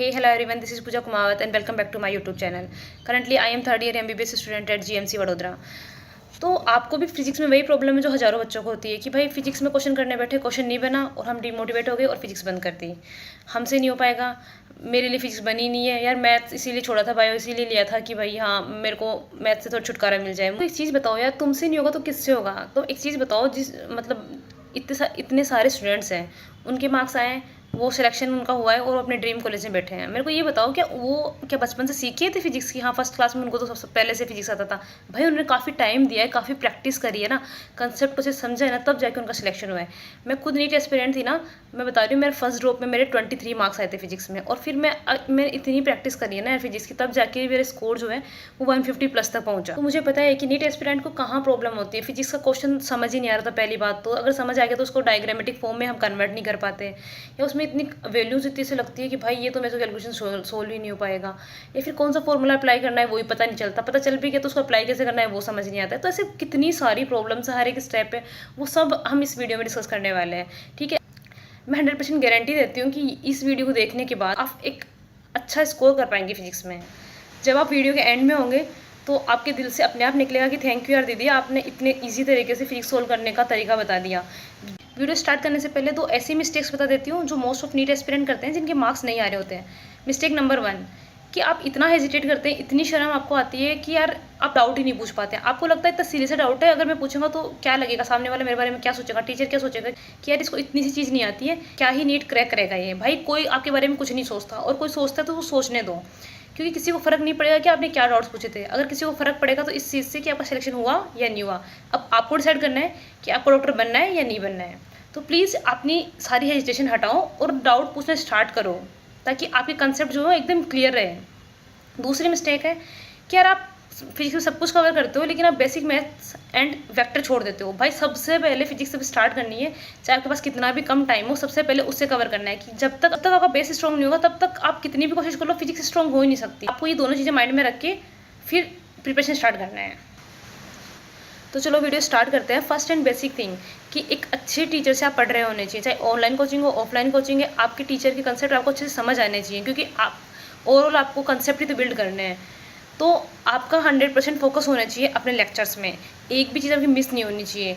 Hey, hello everyone, this is Pooja Kumawat and welcome back to my YouTube channel. Currently, I am third year MBBS student at GMC Vadodara. तो आपको भी physics में वही problem है जो हज़ारों बच्चों को होती है कि भाई फिजिक्स में क्वेश्चन करने बैठे, क्वेश्चन नहीं बना और हम डिमोटिवेट हो गए और फिजिक्स बंद कर दी। हमसे नहीं हो पाएगा, मेरे लिए फिजिक्स बनी नहीं है यार, मैथ्स इसीलिए छोड़ा था, बायो इसीलिए लिया था कि भाई हाँ मेरे को मैथ से थोड़ा छुटकारा मिल जाए। तो एक चीज़ बताओ यार, तुमसे नहीं होगा तो किससे होगा? तो एक चीज़ बताओ, जिस मतलब इतने सारे स्टूडेंट्स हैं, उनके मार्क्स आए, वो सिलेक्शन उनका हुआ है और वो अपने ड्रीम कॉलेज में बैठे हैं। मेरे को ये बताओ, क्या बचपन से सीखे थे फिजिक्स की? हाँ, फर्स्ट क्लास में उनको तो सबसे पहले से फिजिक्स आता था। भाई उन्होंने काफ़ी टाइम दिया है, काफ़ी प्रैक्टिस करी है ना, कंसेप्ट उसे समझा है ना, तब जाके उनका सिलेक्शन हुआ है। मैं खुद नीट एस्पिरेंट थी ना, मैं बता रही हूँ, मेरे फर्स्ट ड्रॉप में मेरे 23 मार्क्स आए थे फिजिक्स में, और फिर मैं इतनी प्रैक्टिस करी है ना फिजिक्स की, तब जाके मेरे स्कोर जो है वो 150+ तक पहुँचा। तो मुझे पता है कि नीट एस्पिरेंट को कहाँ प्रॉब्लम होती है। फिजिक्स का क्वेश्चन समझ ही नहीं आ रहा था पहली बात तो, अगर समझ आ गया तो उसको डायग्रामेटिक फॉर्म में हम कन्वर्ट नहीं कर पाते, या उसमें इतनी वैल्यूज इतनी से लगती है कि भाई ये तो मेरे से कैलकुलेशन सोल्व ही नहीं हो पाएगा, या फिर कौन सा फॉर्मूला अप्लाई करना है वही पता नहीं चलता, पता चल भी गया तो उसको अप्लाई कैसे करना है वो समझ नहीं आता है। तो ऐसे कितनी सारी प्रॉब्लम्स है हर एक स्टेप पे, वो सब हम इस वीडियो में डिस्कस करने वाले हैं। ठीक है, मैं 100% गारंटी देती हूँ कि इस वीडियो को देखने के बाद आप एक अच्छा स्कोर कर पाएंगे फिजिक्स में। जब आप वीडियो के एंड में होंगे तो आपके दिल से अपने आप निकलेगा कि थैंक यू यार दीदी, आपने इतने ईजी तरीके से फिजिक्स सोल्व करने का तरीका बता दिया। वीडियो स्टार्ट करने से पहले दो ऐसी मिस्टेक्स बता देती हूँ जो मोस्ट ऑफ नीट एस्पिरेंट करते हैं, जिनके मार्क्स नहीं आ रहे होते हैं। मिस्टेक नंबर 1, कि आप इतना हेजिटेट करते हैं, इतनी शर्म आपको आती है कि यार आप डाउट ही नहीं पूछ पाते। आपको लगता है इतना सीरियस डाउट है, अगर मैं पूछूंगा तो क्या लगेगा, सामने वाला मेरे बारे में क्या सोचेगा, टीचर क्या सोचेगा कि यार इसको इतनी सी चीज़ नहीं आती है, क्या ही नीट क्रैक करेगा ये। भाई कोई आपके बारे में कुछ नहीं सोचता, और कोई सोचता है तो वो सोचने दो, क्योंकि किसी को फ़र्क नहीं पड़ेगा कि आपने क्या डाउट्स पूछे थे। अगर किसी को फ़र्क पड़ेगा तो इस चीज़ से कि आपका सिलेक्शन हुआ या नहीं हुआ। अब आपको डिसाइड करना है कि आपको डॉक्टर बनना है या नहीं बनना है। तो प्लीज़ अपनी सारी हेजिटेशन हटाओ और डाउट पूछना स्टार्ट करो, ताकि आपके कंसेप्ट जो है एकदम क्लियर रहे। दूसरी मिस्टेक है कि यार आप फिजिक्स में सब कुछ कवर करते हो लेकिन आप बेसिक मैथ्स एंड वेक्टर छोड़ देते हो। भाई सबसे पहले फिजिक्स से स्टार्ट करनी है, चाहे आपके पास कितना भी कम टाइम हो, सबसे पहले उससे कवर करना है कि जब तक आपका बेस स्ट्रॉन्ग नहीं होगा तब तक आप कितनी भी कोशिश कर लो फिजिक्स स्ट्रॉन्ग हो ही नहीं सकती। आपको ये दोनों चीज़ें माइंड में रख के फिर प्रिपरेशन स्टार्ट करना है। तो चलो वीडियो स्टार्ट करते हैं। फर्स्ट एंड बेसिक थिंग कि एक अच्छे टीचर से आप पढ़ रहे होने चाहिए, चाहे ऑनलाइन कोचिंग हो ऑफलाइन कोचिंग है, आपके टीचर के कंसेप्ट आपको अच्छे से समझ आने चाहिए, क्योंकि आप ओवरऑल आपको कंसेप्ट ही तो बिल्ड करने हैं। तो आपका 100% फोकस होना चाहिए अपने लेक्चर्स में, एक भी चीज़ आपकी मिस नहीं होनी चाहिए।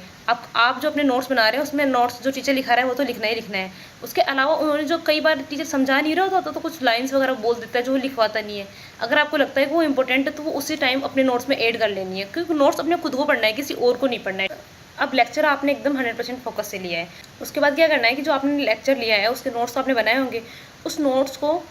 आप जो अपने नोट्स बना रहे हैं उसमें नोट्स जो टीचर लिखा रहा है वो तो लिखना ही लिखना है। उसके अलावा उन्होंने जो कई बार टीचर समझा नहीं रहा होता तो कुछ लाइन्स वगैरह बोल देता है जो वो लिखवाता नहीं है। अगर आपको लगता है कि वो इंपॉर्टेंट है तो वो उसी टाइम अपने नोट्स में ऐड कर लेनी है, क्योंकि नोट्स अपने खुद को पढ़ना है, किसी और को नहीं पढ़ना है। अब लेक्चर आपने एकदम 100% फोकस से लिया है, उसके बाद क्या करना है कि जो आपने लेक्चर लिया है उसके नोट्स तो आपने बनाए होंगे, उस नोट्स को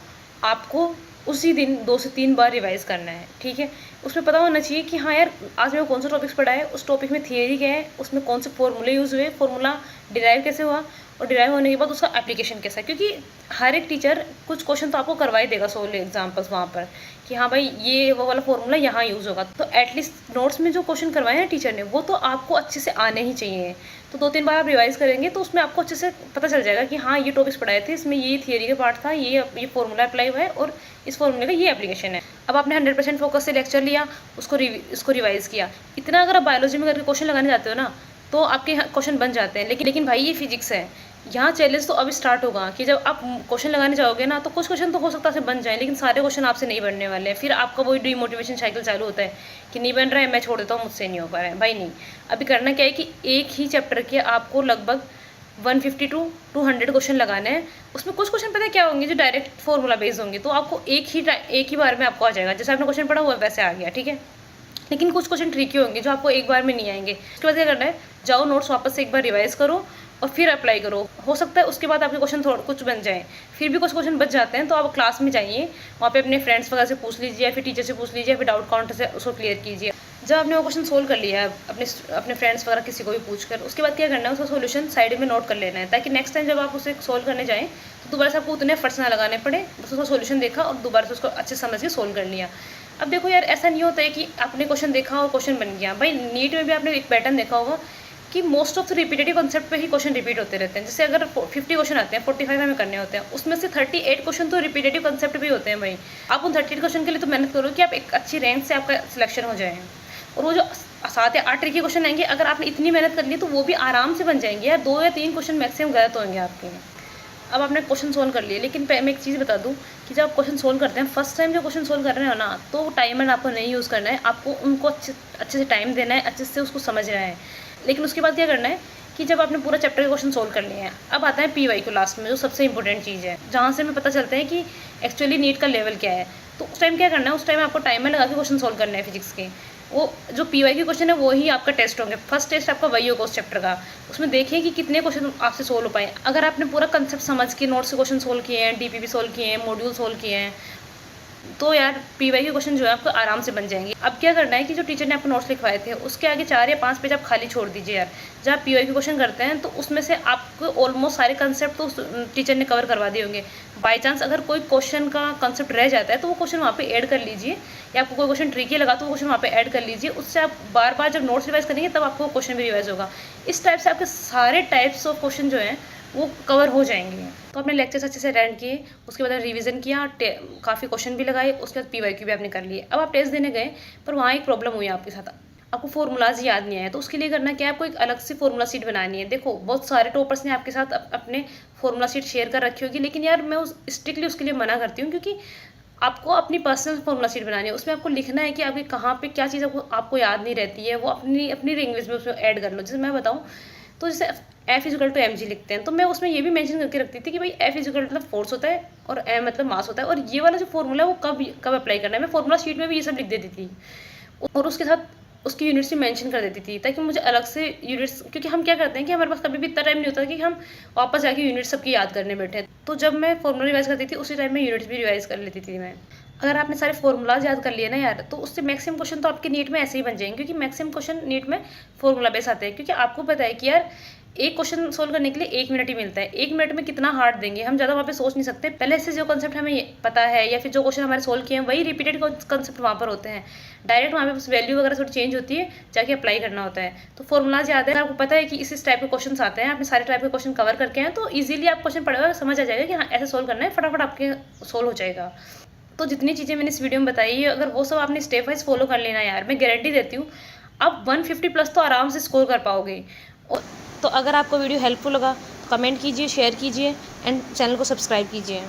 आपको उसी दिन 2 से 3 बार रिवाइज़ करना है। ठीक है, उसमें पता होना चाहिए कि हाँ यार आज मैंने कौन सा टॉपिक्स पढ़ा है, उस टॉपिक में थियरी क्या है, उसमें कौन से फॉर्मूले यूज़ हुए, फॉर्मूला डिराइव कैसे हुआ, और डिराइव होने के बाद उसका एप्लीकेशन कैसा है। क्योंकि हर एक टीचर कुछ क्वेश्चन तो आपको करवा ही देगा, सोल्व एग्जाम्पल्स वहाँ पर कि हाँ भाई ये वो वाला फॉर्मूला यहाँ यूज़ होगा। तो एटलीस्ट नोट्स में जो क्वेश्चन करवाए हैं टीचर ने वो तो आपको अच्छे से आने ही चाहिए। तो 2-3 बार आप रिवाइज़ करेंगे तो उसमें आपको अच्छे से पता चल जाएगा कि हाँ ये टॉपिक्स पढ़ाए थे, इसमें ये थियरी का पार्ट था, ये फॉर्मूला अप्लाई हुआ है और इस फॉर्मूले का ये एप्लीकेशन है। अब आपने 100% फोकस से लेक्चर लिया, उसको रिवाइज़ किया। इतना अगर आप बायोलॉजी में करके क्वेश्चन लगाने जाते हो ना तो आपके क्वेश्चन बन जाते हैं। लेकिन भाई ये फिजिक्स है, यहाँ चैलेंज तो अभी स्टार्ट होगा कि जब आप क्वेश्चन लगाने जाओगे ना तो कुछ क्वेश्चन तो हो सकता है बन जाए, लेकिन सारे क्वेश्चन आपसे नहीं बनने वाले हैं। फिर आपका वही डिमोटिवेशन साइकिल चालू होता है कि नहीं बन रहा है, मैं छोड़ देता हूँ, मुझसे नहीं हो पा रहा है। भाई नहीं, अभी करना क्या है कि एक ही चैप्टर के आपको लगभग 150 to 200 क्वेश्चन लगाने हैं। उसमें कुछ क्वेश्चन पता है क्या होंगे जो डायरेक्ट फॉर्मूला बेस्ड होंगे, तो आपको एक ही बार में आपको आ जाएगा, जैसे आपने क्वेश्चन पढ़ा हुआ वैसे आ गया। ठीक है, लेकिन कुछ क्वेश्चन ट्रिकी होंगे जो आपको एक बार में नहीं आएंगे। उसके बाद क्या करना है, जाओ नोट्स वापस से एक बार रिवाइज करो और फिर अप्लाई करो। हो सकता है उसके बाद आपके क्वेश्चन थोड़ा कुछ बन जाए, फिर भी कुछ क्वेश्चन बच जाते हैं तो आप क्लास में जाइए, वहाँ पे अपने फ्रेंड्स वगैरह से पूछ लीजिए, या फिर टीचर से पूछ लीजिए, या फिर डाउट काउंटर से उसको क्लियर कीजिए। जब आपने वो क्वेश्चन सोल्व कर लिया है अपने फ्रेंड्स वगैरह किसी को भी पूछ कर, उसके बाद क्या करना है, उसका सोल्यूशन साइड में नोट कर लेना है, ताकि नेक्स्ट टाइम जब आप उसे सोल्व करने जाएँ तो दोबारा से आपको उतने एफर्ट्स ना लगाने पड़े, बस उसका सोल्यूशन देखा और दोबारा से उसको अच्छे समझ के सोल्व कर लिया। अब देखो यार, ऐसा नहीं होता है कि आपने क्वेश्चन देखा और क्वेश्चन बन गया। भाई नीट में भी आपने एक पैटर्न देखा होगा कि most of the repetitive concept पे ही क्वेश्चन रिपीट होते रहते हैं। जैसे अगर 50 क्वेश्चन आते हैं, 45 हमें करने होते हैं, उसमें से 38 क्वेश्चन तो रिपीटेटिव कॉन्सेप्ट भी होते हैं। भाई आप उन 38 क्वेश्चन के लिए तो मेहनत करो कि आप एक अच्छी रैंक से आपका सिलेक्शन हो जाए, और वो जो 7 या 8 ट्रिकी क्वेश्चन आएंगे, अगर आपने इतनी मेहनत कर ली तो वो भी आराम से बन जाएंगे यार। 2 या 3 क्वेश्चन मैक्सिमम गलत होंगे आपके। अब आपने क्वेश्चन सोल्व कर लिए, लेकिन मैं एक चीज़ बता दूँ कि जब आप क्वेश्चन सोल्व करते हैं, फर्स्ट टाइम जो क्वेश्चन सोल्व कर रहे हो ना, तो टाइमर आपको नहीं यूज़ करना है, आपको उनको अच्छे से टाइम देना है, अच्छे से उसको समझना है। लेकिन उसके बाद क्या करना है कि जब आपने पूरा चैप्टर के क्वेश्चन सोल्व कर लिए हैं, अब आता है PYQ लास्ट में, जो सबसे इंपॉर्टेंट चीज़ है, जहाँ से हमें पता चलता है कि एक्चुअली नीट का लेवल क्या है। तो उस टाइम क्या करना है, उस टाइम आपको टाइमर लगा के क्वेश्चन सोल्व करना है फिजिक्स के। वो जो PYQ क्वेश्चन है वो ही आपका टेस्ट होंगे, फर्स्ट टेस्ट आपका वही होगा उस चैप्टर का। उसमें देखिए कि कितने क्वेश्चन आपसे सोल्व हो पाए। अगर आपने पूरा कंसेप्ट समझ के नोट से क्वेश्चन सोल्व किए हैं, DPP सोल्व किए हैं, मॉड्यूल सोल्व किए हैं, तो यार PYQ क्वेश्चन जो है आपको आराम से बन जाएंगे। अब क्या करना है कि जो टीचर ने आपको नोट्स लिखवाए थे, उसके आगे 4 या 5 पेज आप खाली छोड़ दीजिए यार। जब आप PYQ क्वेश्चन करते हैं तो उसमें से आपको ऑलमोस्ट सारे कंसेप्ट तो उस टीचर ने कवर करवा दिए होंगे। बाई चांस अगर कोई क्वेश्चन का कंसेप्ट रह जाता है तो वो क्वेश्चन वहाँ पे ऐड कर लीजिए, या आपको कोई क्वेश्चन ट्रिकी लगा तो वो क्वेश्चन वहाँ पे ऐड कर लीजिए। उससे आप बार बार जब नोट्स रिवाइज करेंगे तब आपको क्वेश्चन भी रिवाइज होगा। इस टाइप से आपके सारे टाइप्स ऑफ क्वेश्चन जो हैं वो कवर हो जाएंगे। तो आपने लेक्चर्स अच्छे से अटेंड किए, उसके बाद रिवीजन किया, काफ़ी क्वेश्चन भी लगाए, उसके बाद PYQ भी आपने कर लिए। अब आप टेस्ट देने गए, पर वहाँ एक प्रॉब्लम हुई आपके साथ, आपको फार्मूलाज याद नहीं आया। तो उसके लिए करना क्या है, आपको एक अलग से फार्मूला शीट बनानी है। देखो बहुत सारे टॉपर्स ने आपके साथ अपने फार्मूला शीट शेयर कर रखी होगी, लेकिन यार मैं स्ट्रिक्टली उसके लिए मना करती हूँ, क्योंकि आपको अपनी पर्सनल फार्मूला शीट बनानी है। उसमें आपको लिखना है कि आपकी कहाँ पे क्या चीज़ आपको याद नहीं रहती है, वो अपनी अपनी लैंग्वेज में उसमें ऐड कर लो। जैसे मैं बताऊँ तो जैसे F=mg लिखते हैं, तो मैं उसमें ये भी मेंशन करके रखती थी कि भाई F मतलब फोर्स होता है और m मतलब मास होता है, और ये वाला जो फॉर्मूला है वो कब कब अप्लाई करना है, मैं फॉर्मूला शीट में भी ये सब लिख देती थी, और उसके साथ उसकी यूनिट्स भी मेंशन कर देती थी, ताकि मुझे अलग से यूनिट्स, क्योंकि हम क्या करते हैं कि हमारे पास कभी भी इतना टाइम नहीं होता कि हम वापस जाके यूनिट्स सबकी याद करने बैठे। तो जब मैं फॉर्मूला रिवाइज करती थी उसी टाइम में यूनिट्स भी रिवाइज कर लेती थी मैं। अगर आपने सारे फॉर्मूलाज याद कर लिए ना यार, तो उससे मैक्सिमम क्वेश्चन तो आपके नीट में ऐसे ही बन जाएंगे, क्योंकि मैक्सिमम क्वेश्चन नीट में फॉर्मूला बेस आते हैं। क्योंकि आपको पता है कि यार एक क्वेश्चन सोल्व करने के लिए 1 मिनट ही मिलता है, 1 मिनट में कितना हार्ड देंगे, हम ज़्यादा वहाँ पे सोच नहीं सकते। पहले से जो कंसेप्ट हमें पता है या फिर जो क्वेश्चन हमारे सोल्व किए हैं वही रिपीटेड कंसेप्ट वहाँ पर होते हैं। डायरेक्ट वहाँ पे बस वैल्यू वगैरह थोड़ी चेंज होती है, जाके अप्लाई करना होता है। तो फॉर्मूलाज याद है, आपको पता है कि इस टाइप के क्वेश्चन आते हैं, आपने सारे टाइप के क्वेश्चन कवर करके हैं, तो ईजिली आप क्वेश्चन पढ़ेगा समझ आ जाएगा कि हाँ ऐसे सोल्व करना है, फटाफट आपके सोल्व हो जाएगा। तो जितनी चीज़ें मैंने इस वीडियो में बताई है, अगर वो सब आपने स्टेप वाइज फॉलो कर लेना यार, मैं गारंटी देती हूँ आप 150 प्लस तो आराम से स्कोर कर पाओगे। तो अगर आपको वीडियो हेल्पफुल लगा तो कमेंट कीजिए, शेयर कीजिए एंड चैनल को सब्सक्राइब कीजिए।